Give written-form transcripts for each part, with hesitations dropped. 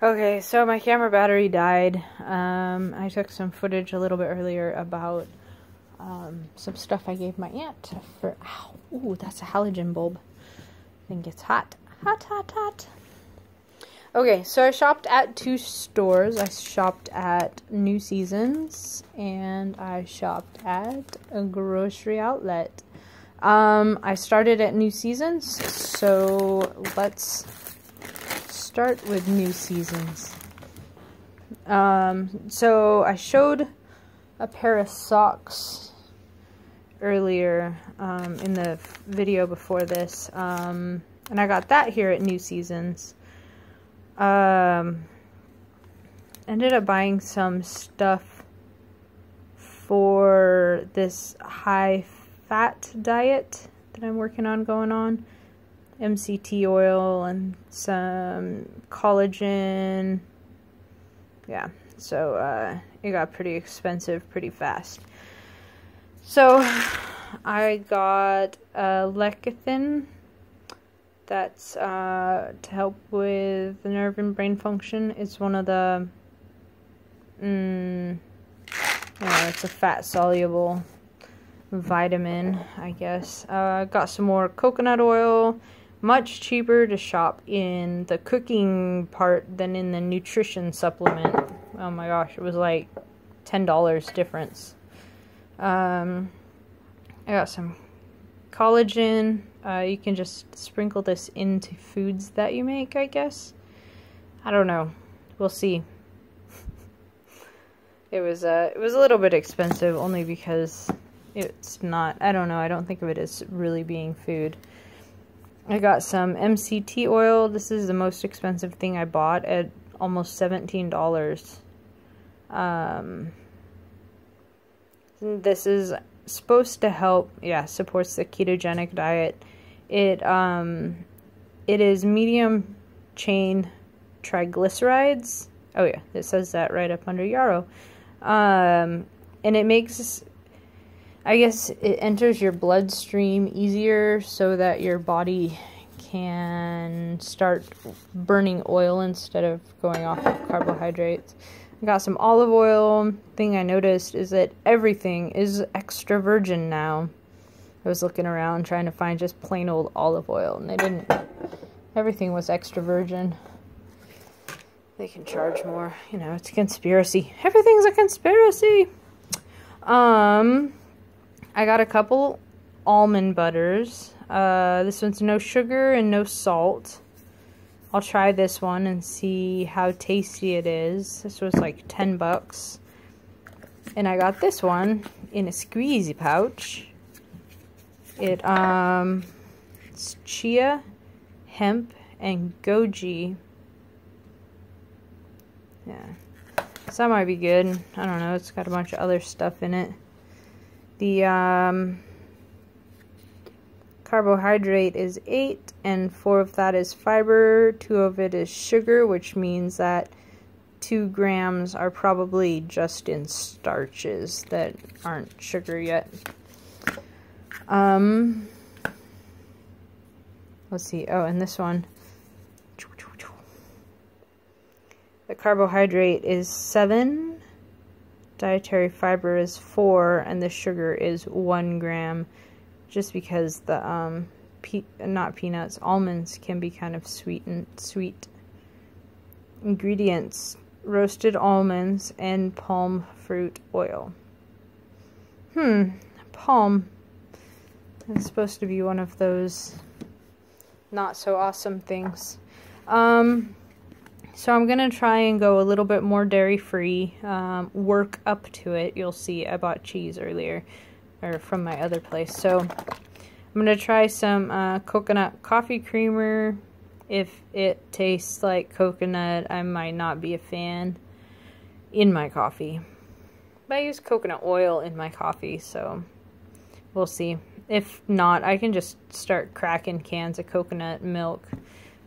Okay, so my camera battery died. I took some footage a little bit earlier about some stuff I gave my aunt for... Ow, ooh, that's a halogen bulb. I think it's hot. Hot, hot, hot. Okay, so I shopped at two stores. I shopped at New Seasons and I shopped at a grocery outlet. I started at New Seasons, so let's start with New Seasons. So I showed a pair of socks earlier in the video before this, and I got that here at New Seasons. Ended up buying some stuff for this high fat diet that I'm working on going on. MCT oil and some collagen. Yeah, so it got pretty expensive pretty fast. So I got lecithin. That's to help with the nerve and brain function. It's one of the it's a fat soluble vitamin, I guess. Got some more coconut oil. Much cheaper to shop in the cooking part than in the nutrition supplement. Oh my gosh, it was like $10 difference. I got some collagen. You can just sprinkle this into foods that you make, I guess. I don't know. We'll see. It was a little bit expensive only because it's not, I don't know, I don't think of it as really being food. I got some MCT oil. This is the most expensive thing I bought at almost $17. This is supposed to help, supports the ketogenic diet. It is medium chain triglycerides. Oh yeah, it says that right up under yarrow. And it makes, I guess it enters your bloodstream easier so that your body can start burning oil instead of going off of carbohydrates. I got some olive oil. Thing I noticed is that everything is extra virgin now. I was looking around trying to find just plain old olive oil, and they didn't. Everything was extra virgin. They can charge more. You know, it's a conspiracy. Everything's a conspiracy. I got a couple almond butters. This one's no sugar and no salt. I'll try this one and see how tasty it is. This was like 10 bucks. And I got this one in a squeezy pouch. It's chia, hemp, and goji. Yeah. So that might be good. I don't know. It's got a bunch of other stuff in it. The carbohydrate is 8, and 4 of that is fiber. 2 of it is sugar, which means that 2 grams are probably just in starches that aren't sugar yet. Let's see. Oh, and this one. The carbohydrate is 7. Dietary fiber is 4, and the sugar is 1 gram. Just because the not peanuts, almonds can be kind of sweet. Ingredients: roasted almonds and palm fruit oil. Palm. It's supposed to be one of those not so awesome things. So I'm gonna try and go a little bit more dairy-free. Work up to it. You'll see I bought cheese earlier. Or from my other place. So I'm going to try some coconut coffee creamer. If it tastes like coconut, I might not be a fan in my coffee. But I use coconut oil in my coffee, so we'll see. If not, I can just start cracking cans of coconut milk.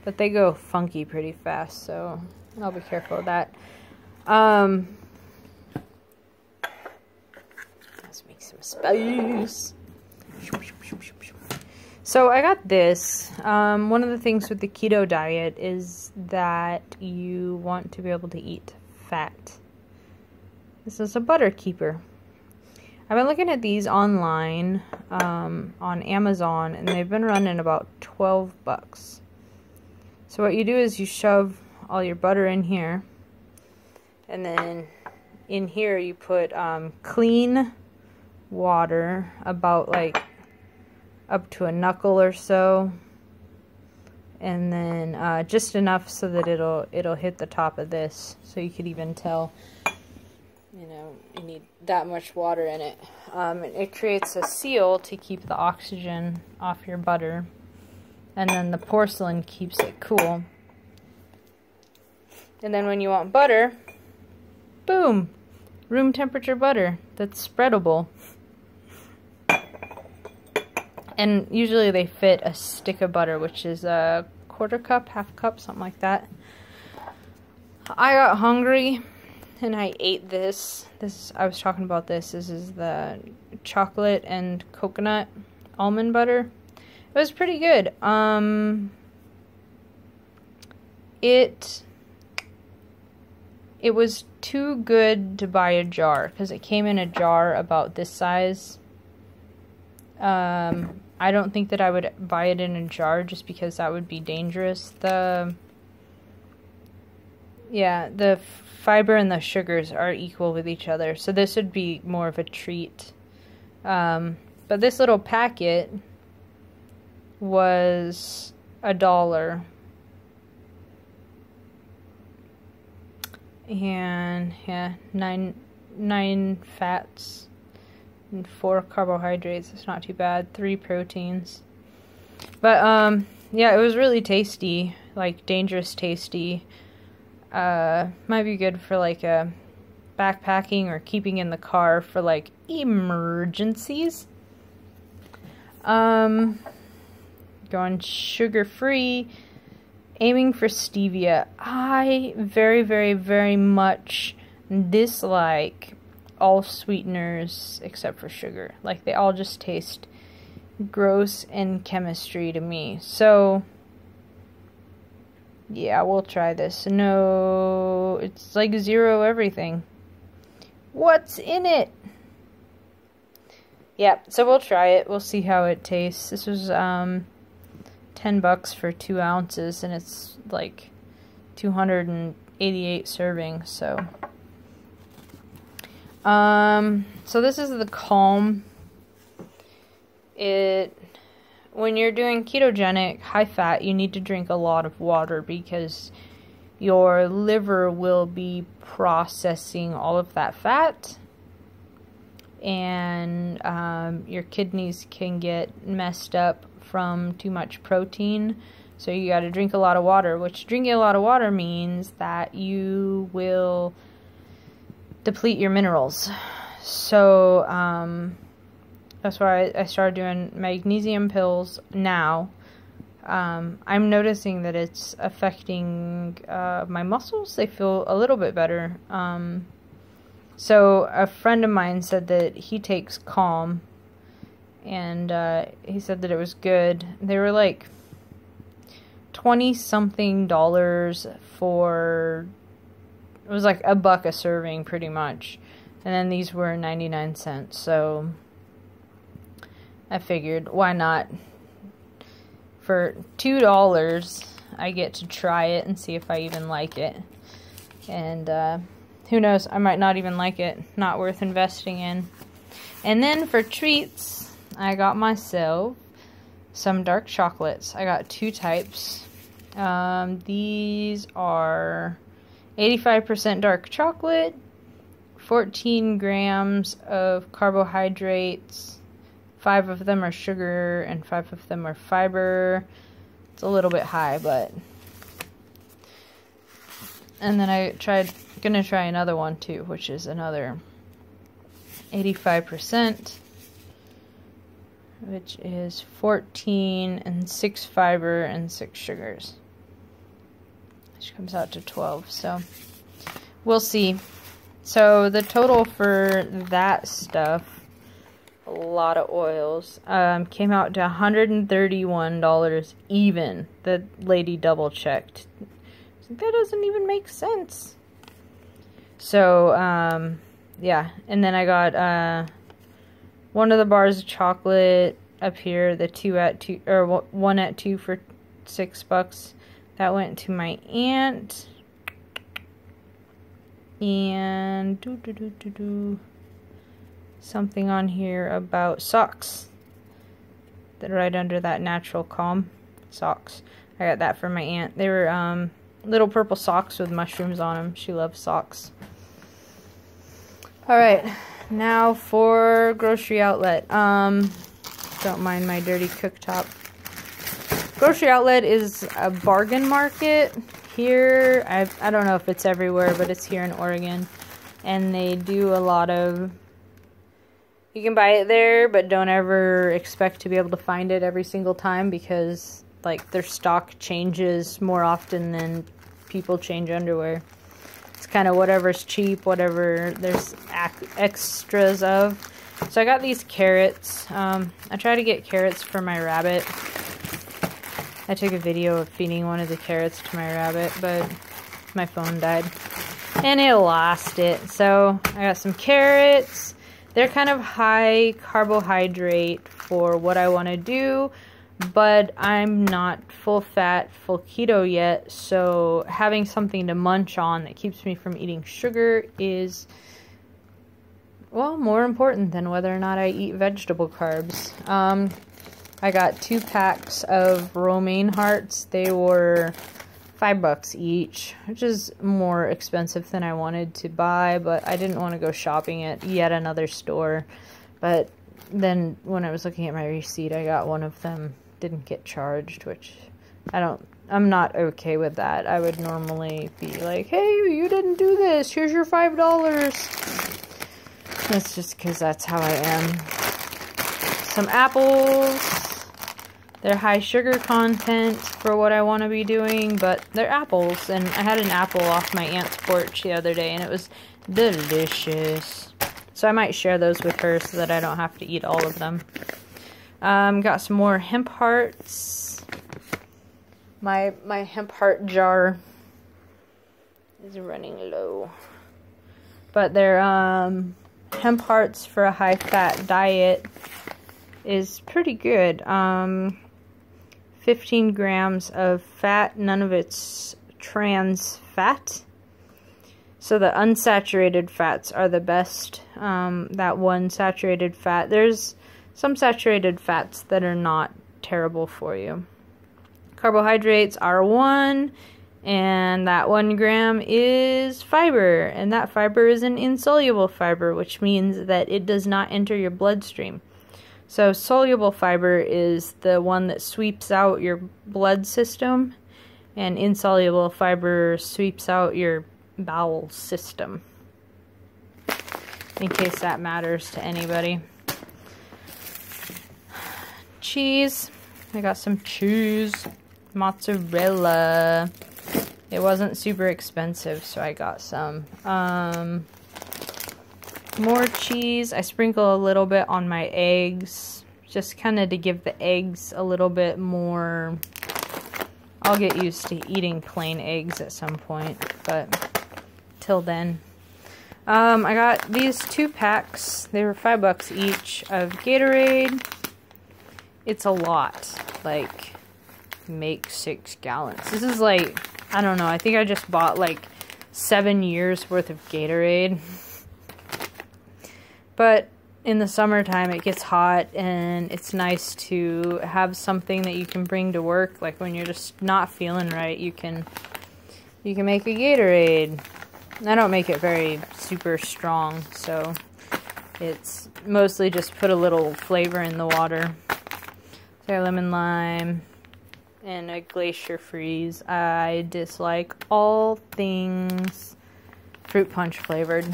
But they go funky pretty fast, so I'll be careful of that. Let's make some spice. So I got this. One of the things with the keto diet is that you want to be able to eat fat. This is a butter keeper. I've been looking at these online on Amazon, and they've been running about 12 bucks. So what you do is you shove all your butter in here, and then in here you put clean water, about like up to a knuckle or so, and then just enough so that it'll hit the top of this, so you could even tell, you know, you need that much water in it. It creates a seal to keep the oxygen off your butter, and then the porcelain keeps it cool. And then when you want butter, boom, room temperature butter that's spreadable. And usually they fit a stick of butter, which is a quarter cup, half cup, something like that. I got hungry and I ate this. I was talking about this. This is the chocolate and coconut almond butter. It was pretty good. It was too good to buy a jar, because it came in a jar about this size. I don't think that I would buy it in a jar, just because that would be dangerous. The fiber and the sugars are equal with each other, so this would be more of a treat. But this little packet was $1. And yeah, nine fats and 4 carbohydrates. It's not too bad. 3 proteins. But yeah, it was really tasty, like dangerous tasty. Might be good for like a backpacking or keeping in the car for like emergencies. Going sugar-free, aiming for stevia. I very, very, very much dislike all sweeteners except for sugar. Like, they all just taste gross and chemistry to me. So yeah, we'll try this. No, it's like 0 everything. What's in it? Yeah, so we'll try it. We'll see how it tastes. This was 10 bucks for 2 ounces, and it's like 288 servings. So this is the Calm. When you're doing ketogenic, high fat, you need to drink a lot of water, because your liver will be processing all of that fat, and your kidneys can get messed up from too much protein. So you got to drink a lot of water, which drinking a lot of water means that you will deplete your minerals. So that's why I started doing magnesium pills now. I'm noticing that it's affecting my muscles. They feel a little bit better. So a friend of mine said that he takes Calm, and he said that it was good. They were like $20-something for, it was like $1 a serving pretty much. And then these were 99 cents. So I figured, why not? For $2, I get to try it and see if I even like it. And who knows, I might not even like it. Not worth investing in. And then for treats, I got myself some dark chocolates. I got 2 types. These are 85% dark chocolate, 14 grams of carbohydrates, 5 of them are sugar, and 5 of them are fiber. It's a little bit high, but... And then gonna try another one too, which is another 85%, which is 14 and 6 fiber and 6 sugars, which comes out to 12. So we'll see. So the total for that stuff a lot of oils. Came out to $131 even. The lady double checked. That doesn't even make sense. So, yeah. And then I got one of the bars of chocolate up here, the 2 at 2, or 1 at 2 for $6. That went to my aunt. And something on here about socks. That right under that Natural Calm socks. I got that from my aunt. They were little purple socks with mushrooms on them. She loves socks. Alright, now for grocery outlet. Don't mind my dirty cooktop. Grocery outlet is a bargain market here. I don't know if it's everywhere, but it's here in Oregon. And they do a lot of... You can buy it there, but don't ever expect to be able to find it every single time because, like, their stock changes more often than people change underwear. It's kind of whatever's cheap, whatever there's extras of. So I got these carrots. I try to get carrots for my rabbit. I took a video of feeding one of the carrots to my rabbit, but my phone died. And it lost it. So I got some carrots. They're kind of high carbohydrate for what I want to do, but I'm not full fat, full keto yet, so having something to munch on that keeps me from eating sugar is, well, more important than whether or not I eat vegetable carbs. I got 2 packs of romaine hearts. They were $5 each, which is more expensive than I wanted to buy, but I didn't want to go shopping at yet another store. But then when I was looking at my receipt, I got one of them didn't get charged, which I'm not okay with that. I would normally be like, hey, you didn't do this, here's your $5. That's just because that's how I am. Some apples. They're high sugar content for what I want to be doing, but they're apples. And I had an apple off my aunt's porch the other day, and it was delicious. So I might share those with her so that I don't have to eat all of them. Got some more hemp hearts. My hemp heart jar is running low. But they're hemp hearts for a high-fat diet is pretty good. 15 grams of fat, none of it's trans fat. So the unsaturated fats are the best. That one saturated fat. There's some saturated fats that are not terrible for you. Carbohydrates are 1, and that 1 gram is fiber. And that fiber is an insoluble fiber, which means that it does not enter your bloodstream. So soluble fiber is the one that sweeps out your blood system, and insoluble fiber sweeps out your bowel system. In case that matters to anybody. Cheese. I got some cheese. Mozzarella. It wasn't super expensive, so I got some. More cheese. I sprinkle a little bit on my eggs, just kind of to give the eggs a little bit more. I'll get used to eating plain eggs at some point, but till then. I got these 2 packs. They were $5 each of Gatorade. It's a lot. Like, make 6 gallons. This is like, I don't know, I think I just bought like 7 years worth of Gatorade. But in the summertime, it gets hot, and it's nice to have something that you can bring to work. Like when you're just not feeling right, you can make a Gatorade. I don't make it very super strong, so it's mostly just put a little flavor in the water. So lemon lime and a glacier freeze. I dislike all things fruit punch flavored.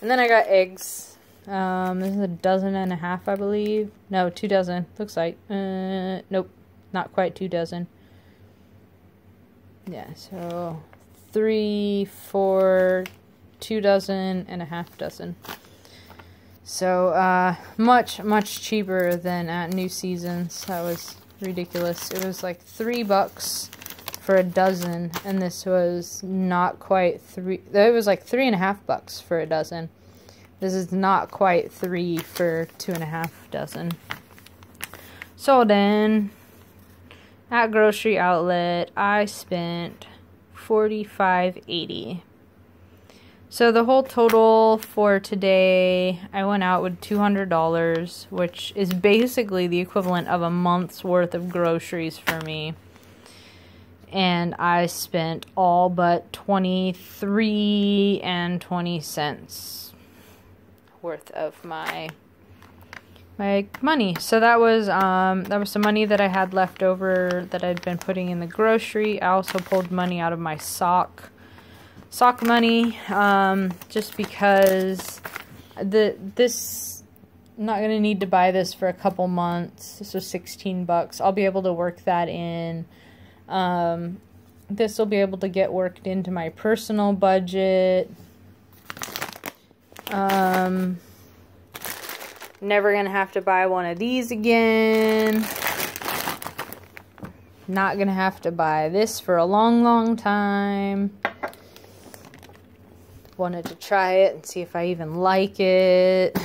And then I got eggs. This is 1.5 dozen, I believe. No, 2 dozen. Looks like. Nope. Not quite 2 dozen. Yeah, so 3, 4, 2 dozen, and 1/2 dozen. So, much cheaper than at New Seasons. That was ridiculous. It was like $3 for a dozen, and this was not quite it was like $3.50 for a dozen. This is not quite $3 for 2.5 dozen. So then, at Grocery Outlet, I spent $45.80. So the whole total for today, I went out with $200, which is basically the equivalent of a month's worth of groceries for me. And I spent all but $23.20 worth of my money. So that was some money that I had left over that I'd been putting in the grocery. I also pulled money out of my sock money, just because this I'm not gonna need to buy this for a couple months. This was $16. I'll be able to work that in. This will be able to get worked into my personal budget. Never gonna have to buy one of these again. Not gonna have to buy this for a long time. Wanted to try it and see if I even like it.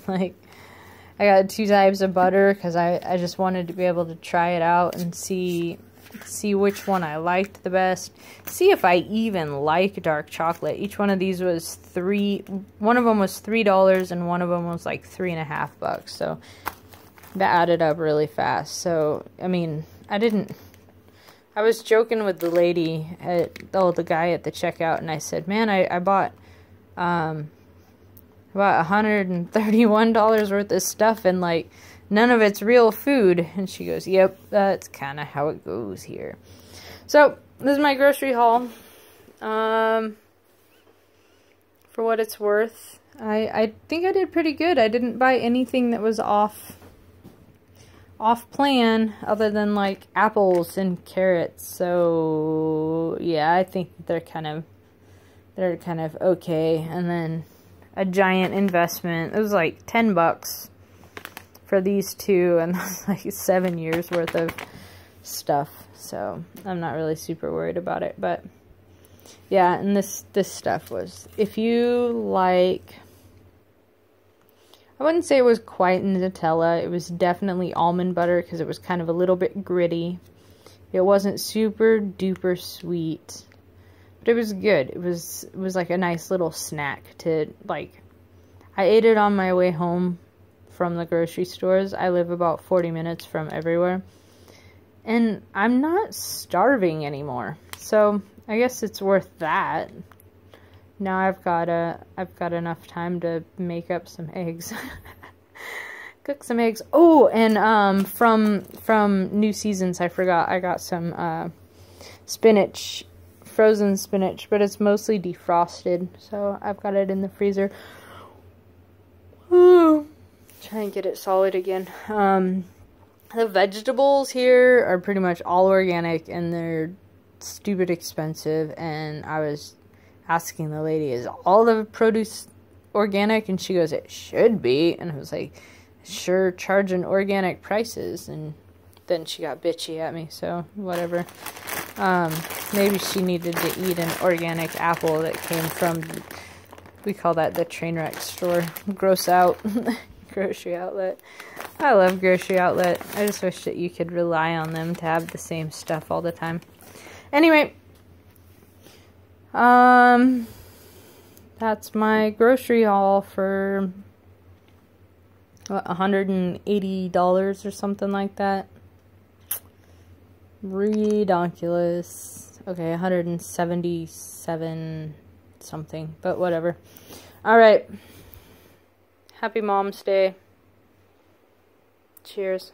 Like, I got 2 types of butter because I just wanted to be able to try it out and see which one I liked the best. See if I even like dark chocolate. Each one of these was one of them was $3 and one of them was like $3.50. So that added up really fast. So, I mean, I was joking with the lady the guy at the checkout, and I said, man, I bought about $131 worth of stuff, and like none of it's real food. And she goes, yep, that's kind of how it goes here. So this is my grocery haul. For what it's worth, I think I did pretty good. I didn't buy anything that was off plan other than like apples and carrots. So yeah, I think they're kind of okay. And then a giant investment. It was like $10 for these two, and that's like 7 years worth of stuff. So I'm not really super worried about it. But yeah, and this stuff was, if you like, I wouldn't say it was quite Nutella. It was definitely almond butter because it was kind of a little bit gritty. It wasn't super duper sweet, but it was good. It was like a nice little snack to, like, I ate it on my way home from the grocery stores. I live about 40 minutes from everywhere, and I'm not starving anymore. So I guess it's worth that. Now I've got enough time to make up some eggs. Cook some eggs. Oh, and from New Seasons, I forgot, I got some spinach, frozen spinach, but it's mostly defrosted, so I've got it in the freezer. Ooh, try and get it solid again. The vegetables here are pretty much all organic, and they're stupid expensive, and I was asking the lady, is all the produce organic? And she goes, it should be. And I was like, sure, charging organic prices. And then she got bitchy at me, so whatever. Maybe she needed to eat an organic apple that came from, we call that the train wreck store. Gross out. Grocery Outlet. I love Grocery Outlet. I just wish that you could rely on them to have the same stuff all the time. Anyway, that's my grocery haul for, what, $180 or something like that. Redonkulous. Okay, 177 something, but whatever. Alright. Happy Mom's Day. Cheers.